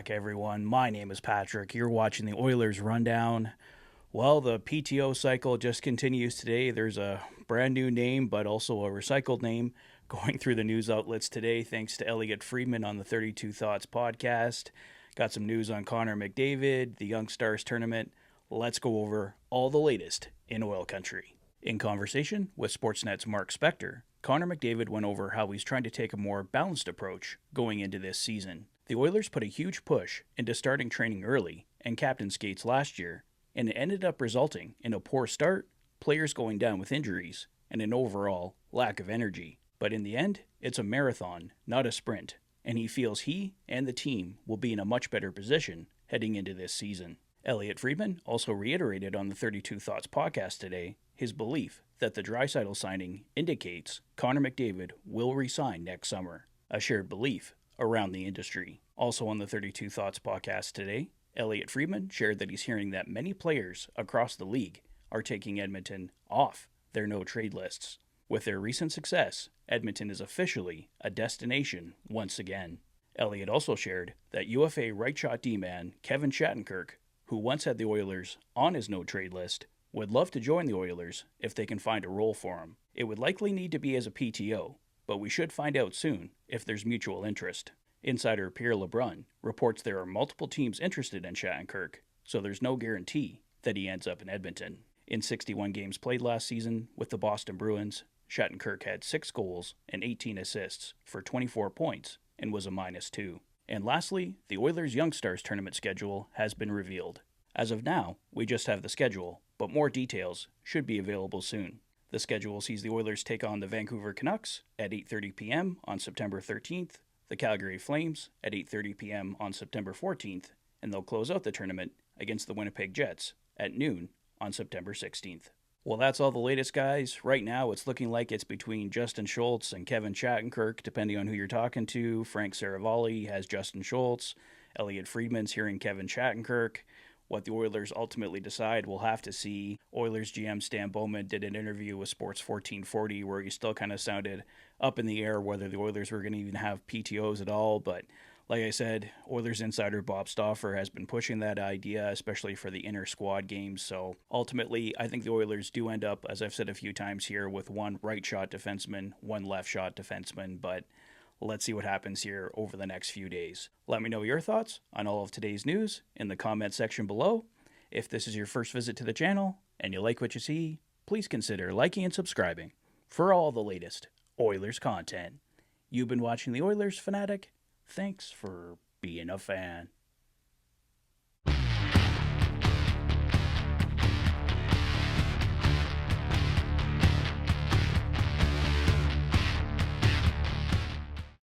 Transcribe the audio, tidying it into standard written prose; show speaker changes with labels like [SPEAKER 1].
[SPEAKER 1] back, everyone. My name is Patrick. You're watching the Oilers Rundown. Well, the PTO cycle just continues today. There's a brand new name, but also a recycled name going through the news outlets today, thanks to Elliot Friedman on the 32 Thoughts podcast. Got some news on Connor McDavid, the Young Stars tournament. Let's go over all the latest in oil country. In conversation with Sportsnet's Mark Spector, Connor McDavid went over how he's trying to take a more balanced approach going into this season. The Oilers put a huge push into starting training early and captain skates last year, and it ended up resulting in a poor start, players going down with injuries, and an overall lack of energy. But in the end, it's a marathon, not a sprint, and he feels he and the team will be in a much better position heading into this season. Elliot Friedman also reiterated on the 32 Thoughts podcast today his belief that the Draisaitl signing indicates Connor McDavid will re-sign next summer, a shared belief around the industry. Also on the 32 Thoughts podcast today, Elliot Friedman shared that he's hearing that many players across the league are taking Edmonton off their no-trade lists. With their recent success, Edmonton is officially a destination once again. Elliot also shared that UFA right-shot D-man Kevin Shattenkirk, who once had the Oilers on his no-trade list, would love to join the Oilers if they can find a role for him. It would likely need to be as a PTO, but we should find out soon if there's mutual interest. Insider Pierre LeBrun reports there are multiple teams interested in Shattenkirk, so there's no guarantee that he ends up in Edmonton. In 61 games played last season with the Boston Bruins, Shattenkirk had 6 goals and 18 assists for 24 points and was a -2. And lastly, the Oilers Young Stars tournament schedule has been revealed. As of now, we just have the schedule, but more details should be available soon. The schedule sees the Oilers take on the Vancouver Canucks at 8:30 p.m. on September 13th, the Calgary Flames at 8:30 p.m. on September 14th, and they'll close out the tournament against the Winnipeg Jets at noon on September 16th. Well, that's all the latest, guys. Right now, it's looking like it's between Justin Schultz and Kevin Shattenkirk, depending on who you're talking to. Frank Saravalli has Justin Schultz. Elliot Friedman's hearing Kevin Shattenkirk. What the Oilers ultimately decide, we'll have to see. Oilers GM Stan Bowman did an interview with Sports 1440 where he still kind of sounded up in the air whether the Oilers were going to even have PTOs at all. But like I said, Oilers insider Bob Stauffer has been pushing that idea, especially for the inner squad games. So ultimately, I think the Oilers do end up, as I've said a few times here, with one right shot defenseman, one left shot defenseman. But let's see what happens here over the next few days. Let me know your thoughts on all of today's news in the comment section below. If this is your first visit to the channel and you like what you see, please consider liking and subscribing for all the latest Oilers content. You've been watching the Oilers Fanatic. Thanks for being a fan.